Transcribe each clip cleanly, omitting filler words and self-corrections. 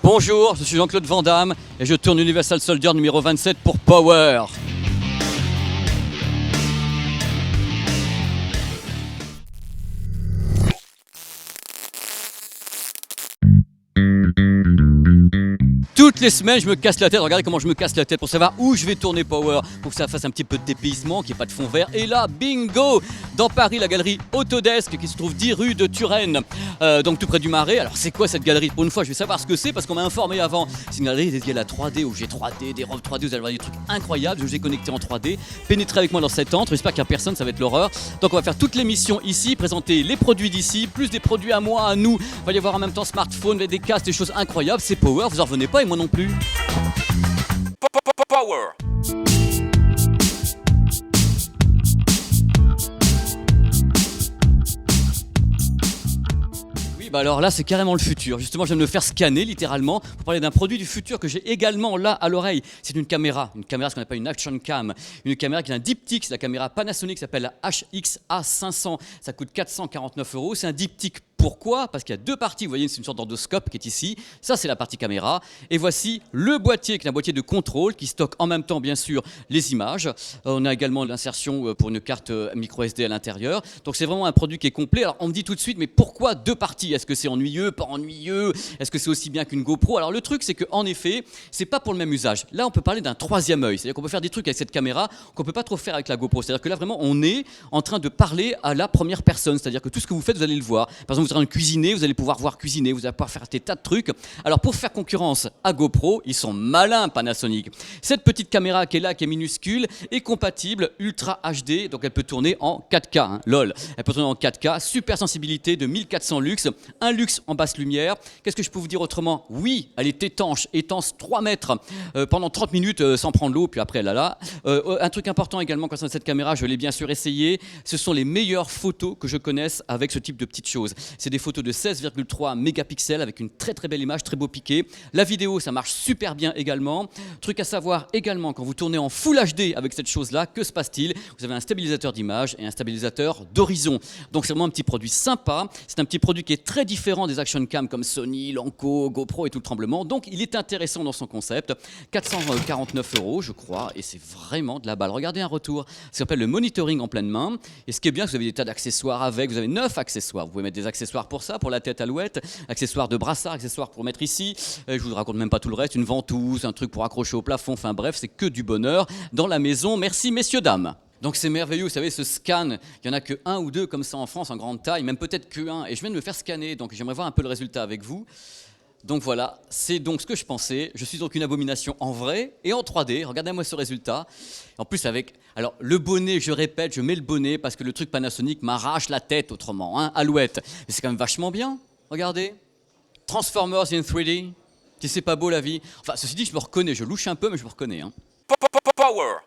Bonjour, je suis Jean-Claude Van Damme et je tourne Universal Soldier numéro 27 pour Power. Toutes les semaines, je me casse la tête. Regardez comment je me casse la tête pour savoir où je vais tourner Power, pour que ça fasse un petit peu de dépaysement, qu'il n'y ait pas de fond vert. Et là, bingo, dans Paris, la galerie Autodesk qui se trouve 10 rue de Turenne, donc tout près du Marais. Alors, c'est quoi cette galerie? Pour une fois, je vais savoir ce que c'est parce qu'on m'a informé avant. C'est une galerie dédiée à la 3D où j'ai 3D, des robes 3D, vous allez voir des trucs incroyables. Je vous ai connecté en 3D. Pénétrez avec moi dans cette antre. J'espère qu'il n'y a personne, ça va être l'horreur. Donc, on va faire toute l'émission ici, présenter les produits d'ici, plus des produits à moi, à nous. Il va y avoir en même temps smartphone, des casques, des choses incroyables. C'est Power, vous en revenez pas et moi non plus. Power. Oui, bah alors là, c'est carrément le futur. Justement, je viens de me faire scanner littéralement pour parler d'un produit du futur que j'ai également là à l'oreille. C'est une caméra, ce qu'on appelle une action cam, une caméra qui est un diptyque. C'est la caméra Panasonic qui s'appelle la HXA500. Ça coûte 449 €. C'est un diptyque. Pourquoi? Parce qu'il y a deux parties, vous voyez, c'est une sorte d'endoscope qui est ici, ça c'est la partie caméra, et voici le boîtier qui est un boîtier de contrôle qui stocke en même temps bien sûr les images. On a également l'insertion pour une carte micro SD à l'intérieur, donc c'est vraiment un produit qui est complet. Alors on me dit tout de suite, mais pourquoi deux parties? Est-ce que c'est ennuyeux, pas ennuyeux? Est-ce que c'est aussi bien qu'une GoPro? Alors le truc c'est qu'en effet, c'est pas pour le même usage. Là on peut parler d'un troisième œil, c'est-à-dire qu'on peut faire des trucs avec cette caméra qu'on peut pas trop faire avec la GoPro. C'est-à-dire que là vraiment on est en train de parler à la première personne, c'est-à-dire que tout ce que vous faites vous allez le voir. Par exemple, vous êtes en train de cuisiner, vous allez pouvoir voir cuisiner, vous allez pouvoir faire des tas de trucs. Alors pour faire concurrence à GoPro, ils sont malins Panasonic. Cette petite caméra qui est là, qui est minuscule, est compatible Ultra HD, donc elle peut tourner en 4K, hein, lol. Elle peut tourner en 4K, super sensibilité de 1400 lux, un lux en basse lumière. Qu'est-ce que je peux vous dire autrement? Oui, elle est étanche 3 mètres pendant 30 minutes sans prendre l'eau, puis après elle a là. Un truc important également concernant cette caméra, je l'ai bien sûr essayé, ce sont les meilleures photos que je connaisse avec ce type de petites choses. C'est des photos de 16,3 mégapixels avec une très très belle image, très beau piqué. La vidéo, ça marche super bien également. Truc à savoir également, quand vous tournez en Full HD avec cette chose-là, que se passe-t-il? Vous avez un stabilisateur d'image et un stabilisateur d'horizon. Donc c'est vraiment un petit produit sympa. C'est un petit produit qui est très différent des action cam comme Sony, Lanco, GoPro et tout le tremblement. Donc il est intéressant dans son concept. 449 € je crois, et c'est vraiment de la balle. Regardez un retour. Ça s'appelle le monitoring en pleine main. Et ce qui est bien, c'est que vous avez des tas d'accessoires avec. Vous avez 9 accessoires. Vous pouvez mettre des accessoires pour ça, pour la tête alouette, accessoires de brassard, accessoires pour mettre ici, je vous raconte même pas tout le reste, une ventouse, un truc pour accrocher au plafond, enfin bref, c'est que du bonheur dans la maison. Merci messieurs, dames. Donc c'est merveilleux, vous savez, ce scan, il n'y en a que un ou deux comme ça en France, en grande taille, même peut-être que un, et je viens de me faire scanner, donc j'aimerais voir un peu le résultat avec vous. Donc voilà, c'est donc ce que je pensais. Je suis donc une abomination en vrai et en 3D. Regardez-moi ce résultat. En plus avec, alors le bonnet, je répète, je mets le bonnet parce que le truc Panasonic m'arrache la tête autrement, hein, alouette. Mais c'est quand même vachement bien. Regardez, Transformers in 3D. Si c'est pas beau la vie. Enfin, ceci dit, je me reconnais. Je louche un peu, mais je me reconnais. Hein. Power.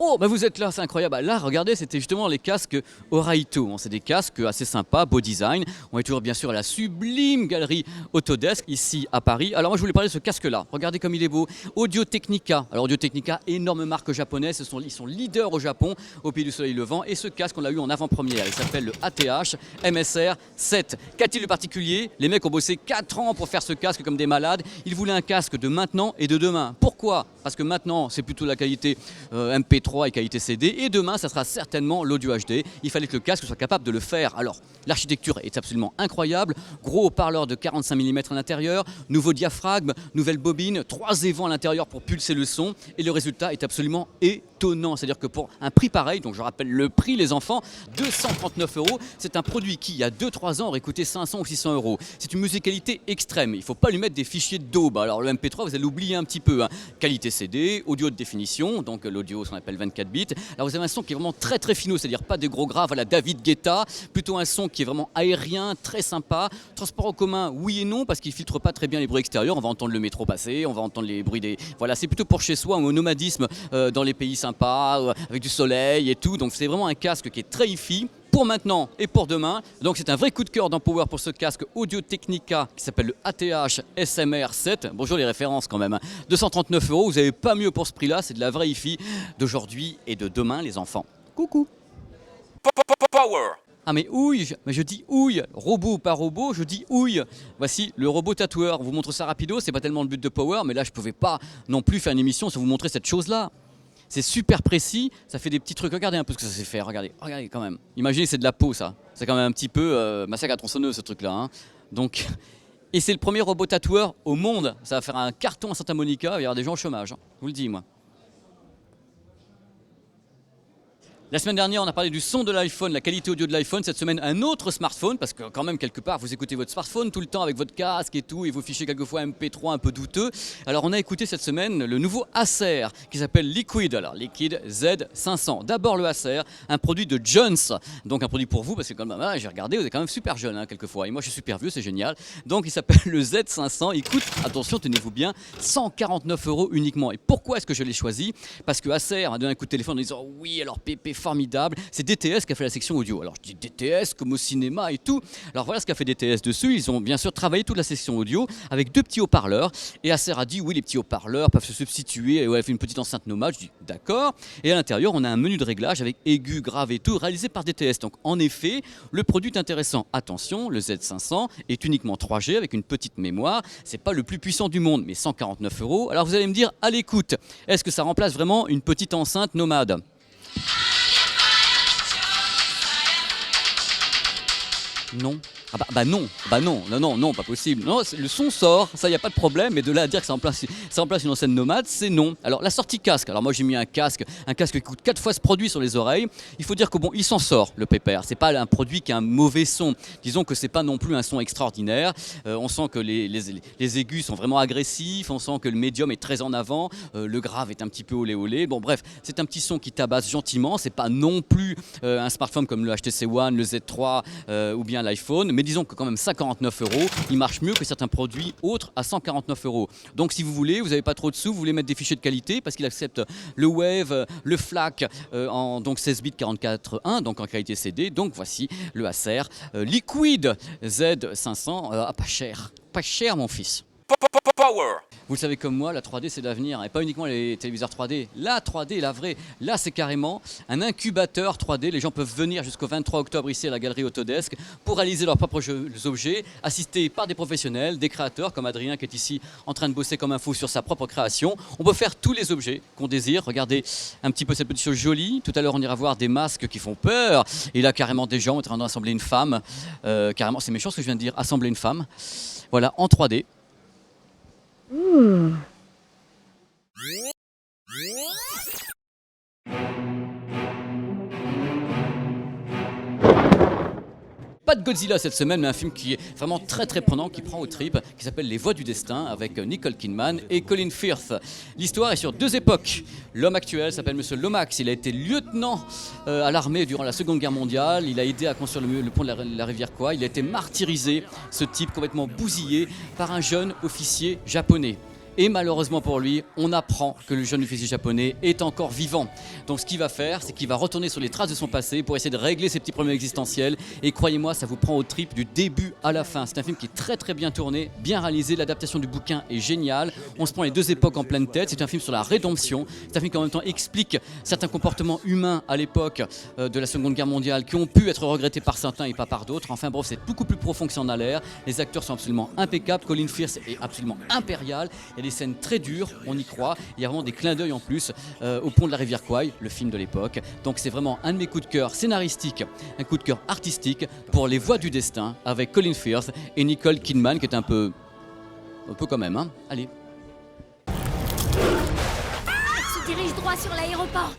Oh, bah vous êtes là, c'est incroyable. Là, regardez, c'était justement les casques Oraito. C'est des casques assez sympas, beau design. On est toujours bien sûr à la sublime galerie Autodesk, ici à Paris. Alors moi, je voulais parler de ce casque-là. Regardez comme il est beau. Audio Technica. Alors Audio Technica, énorme marque japonaise. Ils sont leaders au Japon, au pays du soleil levant. Et ce casque, on l'a eu en avant-première. Il s'appelle le ATH MSR 7. Qu'a-t-il de particulier? Les mecs ont bossé 4 ans pour faire ce casque comme des malades. Ils voulaient un casque de maintenant et de demain. Pourquoi? Parce que maintenant, c'est plutôt la qualité MP3 et qualité CD, et demain ça sera certainement l'audio HD. Il fallait que le casque soit capable de le faire. Alors l'architecture est absolument incroyable, gros haut-parleur de 45 mm à l'intérieur, nouveau diaphragme, nouvelle bobine, 3 évents à l'intérieur pour pulser le son, et le résultat est absolument étonnant. C'est-à-dire que pour un prix pareil, donc je rappelle le prix les enfants, 239 €, c'est un produit qui il y a 2-3 ans aurait coûté 500 ou 600 €. C'est une musicalité extrême, il ne faut pas lui mettre des fichiers de daube. Alors le MP3 vous allez l'oublier un petit peu, hein. Qualité CD, audio de définition, donc l'audio ce qu'on appelle 24 bits. Alors vous avez un son qui est vraiment très très finaux, c'est-à-dire pas des gros graves à la David Guetta, plutôt un son qui est vraiment aérien, très sympa. Transport en commun, oui et non, parce qu'il filtre pas très bien les bruits extérieurs. On va entendre le métro passer, on va entendre les bruits des... Voilà, c'est plutôt pour chez soi, au nomadisme dans les pays sympas, avec du soleil et tout. Donc c'est vraiment un casque qui est très hi-fi, pour maintenant et pour demain. Donc c'est un vrai coup de cœur dans Power pour ce casque Audio Technica qui s'appelle le ATH SMR7. Bonjour les références quand même. 239 €, vous n'avez pas mieux pour ce prix-là, c'est de la vraie hi-fi d'aujourd'hui et de demain les enfants. Coucou. Power. Ah mais ouille, mais je dis ouille, robot ou pas robot, je dis ouille. Voici le robot tatoueur, on vous montre ça rapido, c'est pas tellement le but de Power, mais là je pouvais pas non plus faire une émission sans vous montrer cette chose-là. C'est super précis, ça fait des petits trucs, regardez un peu ce que ça sait faire, regardez quand même. Imaginez c'est de la peau ça, c'est quand même un petit peu massacre à tronçonneuse ce truc-là. Hein. Donc, et c'est le premier robot tatoueur au monde, ça va faire un carton à Santa Monica, il va y avoir des gens au chômage, hein. Je vous le dis moi. La semaine dernière, on a parlé du son de l'iPhone, la qualité audio de l'iPhone. Cette semaine, un autre smartphone, parce que quand même, quelque part, vous écoutez votre smartphone tout le temps avec votre casque et tout, et vos fichiers quelquefois MP3 un peu douteux. Alors, on a écouté cette semaine le nouveau Acer, qui s'appelle Liquid. Alors, Liquid Z500. D'abord, le Acer, un produit de Jones. Donc, un produit pour vous, parce que comme j'ai regardé, vous êtes quand même super jeune, hein, quelquefois. Et moi, je suis super vieux, c'est génial. Donc, il s'appelle le Z500. Il coûte, attention, tenez-vous bien, 149 € uniquement. Et pourquoi est-ce que je l'ai choisi? Parce que Acer m'a donné un coup de téléphone en disant oui, alors PP formidable, c'est DTS qui a fait la section audio. Alors je dis DTS comme au cinéma et tout. Alors voilà ce qu'a fait DTS dessus. Ils ont bien sûr travaillé toute la section audio avec 2 petits haut-parleurs. Et Acer a dit oui, les petits haut-parleurs peuvent se substituer. Et ouais, elle fait une petite enceinte nomade. Je dis d'accord. Et à l'intérieur, on a un menu de réglage avec aigu, grave et tout, réalisé par DTS. Donc en effet, le produit est intéressant. Attention, le Z500 est uniquement 3G avec une petite mémoire. C'est pas le plus puissant du monde, mais 149 €. Alors vous allez me dire, à l'écoute, est-ce que ça remplace vraiment une petite enceinte nomade? Non. Non, non, pas possible. Non, le son sort, ça y a pas de problème, mais de là à dire que ça remplace une enceinte nomade, c'est non. Alors la sortie casque, alors moi j'ai mis un casque qui coûte 4 fois ce produit sur les oreilles. Il faut dire que bon, il s'en sort le pépère. C'est pas un produit qui a un mauvais son. Disons que c'est pas non plus un son extraordinaire. On sent que les aigus sont vraiment agressifs, on sent que le médium est très en avant, le grave est un petit peu olé olé. Bon bref, c'est un petit son qui tabasse gentiment. C'est pas non plus un smartphone comme le HTC One, le Z3 ou bien l'iPhone. Mais disons que quand même 149 €, il marche mieux que certains produits autres à 149 €. Donc si vous voulez, vous n'avez pas trop de sous, vous voulez mettre des fichiers de qualité parce qu'il accepte le Wave, le FLAC en donc 16 bits 44.1, donc en qualité CD. Donc voici le Acer Liquid Z500, pas cher mon fils. Power. Vous le savez comme moi, la 3D c'est l'avenir, et pas uniquement les téléviseurs 3D. La 3D, la vraie, là c'est carrément un incubateur 3D. Les gens peuvent venir jusqu'au 23 octobre ici à la galerie Autodesk pour réaliser leurs propres objets, assistés par des professionnels, des créateurs comme Adrien qui est ici en train de bosser comme un fou sur sa propre création. On peut faire tous les objets qu'on désire. Regardez un petit peu cette petite chose jolie. Tout à l'heure on ira voir des masques qui font peur. Et là carrément des gens en train d'assembler une femme. Carrément c'est méchant ce que je viens de dire, assembler une femme. Voilà, en 3D. Mmh. Pas de Godzilla cette semaine, mais un film qui est vraiment très très prenant, qui prend aux tripes, qui s'appelle Les Voies du Destin, avec Nicole Kidman et Colin Firth. L'histoire est sur 2 époques. L'homme actuel s'appelle Monsieur Lomax, il a été lieutenant à l'armée durant la Seconde Guerre mondiale, il a aidé à construire le pont de la rivière Kwai, il a été martyrisé, ce type complètement bousillé, par un jeune officier japonais. Et malheureusement pour lui, on apprend que le jeune officier japonais est encore vivant. Donc ce qu'il va faire, c'est qu'il va retourner sur les traces de son passé pour essayer de régler ses petits problèmes existentiels. Et croyez-moi, ça vous prend au trip du début à la fin. C'est un film qui est très très bien tourné, bien réalisé. L'adaptation du bouquin est géniale. On se prend les 2 époques en pleine tête. C'est un film sur la rédemption. C'est un film qui en même temps explique certains comportements humains à l'époque de la Seconde Guerre mondiale qui ont pu être regrettés par certains et pas par d'autres. Enfin bref, c'est beaucoup plus profond que ça en a l'air. Les acteurs sont absolument impeccables. Colin Firth est absolument impérial. Il y a des scènes très dures, on y croit. Il y a vraiment des clins d'œil en plus au pont de la rivière Kwai, le film de l'époque. Donc c'est vraiment un de mes coups de cœur scénaristiques, un coup de cœur artistique pour Les Voies du Destin avec Colin Firth et Nicole Kidman qui est un peu quand même. Hein. Allez. Se dirige droit sur l'aéroport.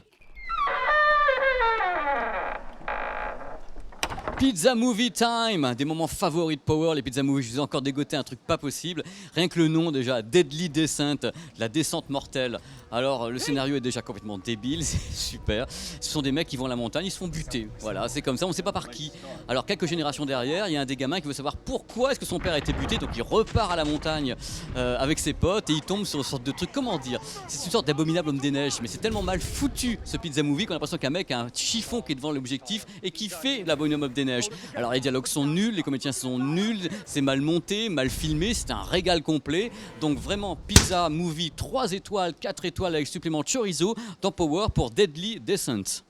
Pizza Movie Time, des moments favoris de Power, les Pizza Movies. Je vous ai encore dégoté un truc pas possible. Rien que le nom déjà, Deadly Descent, la descente mortelle. Alors, le scénario est déjà complètement débile, c'est super. Ce sont des mecs qui vont à la montagne, ils se font buter. Voilà, c'est comme ça, on ne sait pas par qui. Alors, quelques générations derrière, il y a un des gamins qui veut savoir pourquoi est-ce que son père a été buté, donc il repart à la montagne avec ses potes et il tombe sur une sorte de truc, comment dire, c'est une sorte d'abominable homme des neiges, mais c'est tellement mal foutu ce pizza movie qu'on a l'impression qu'un mec a un chiffon qui est devant l'objectif et qui fait l'abominable homme des neiges. Alors, les dialogues sont nuls, les comédiens sont nuls, c'est mal monté, mal filmé, c'est un régal complet. Donc, vraiment, pizza movie 3 étoiles, 4 étoiles avec supplément chorizo dans Power pour Deadly Descent.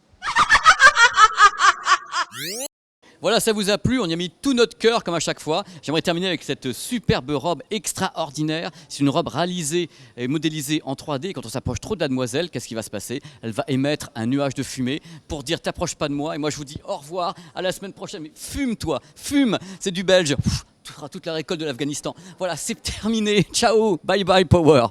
Voilà, ça vous a plu, on y a mis tout notre cœur comme à chaque fois. J'aimerais terminer avec cette superbe robe extraordinaire. C'est une robe réalisée et modélisée en 3D. Quand on s'approche trop de la demoiselle, qu'est-ce qui va se passer? Elle va émettre un nuage de fumée pour dire t'approches pas de moi. Et moi je vous dis au revoir, à la semaine prochaine. Mais fume toi, fume, c'est du belge. Tu feras toute la récolte de l'Afghanistan. Voilà, c'est terminé. Ciao, bye bye Power.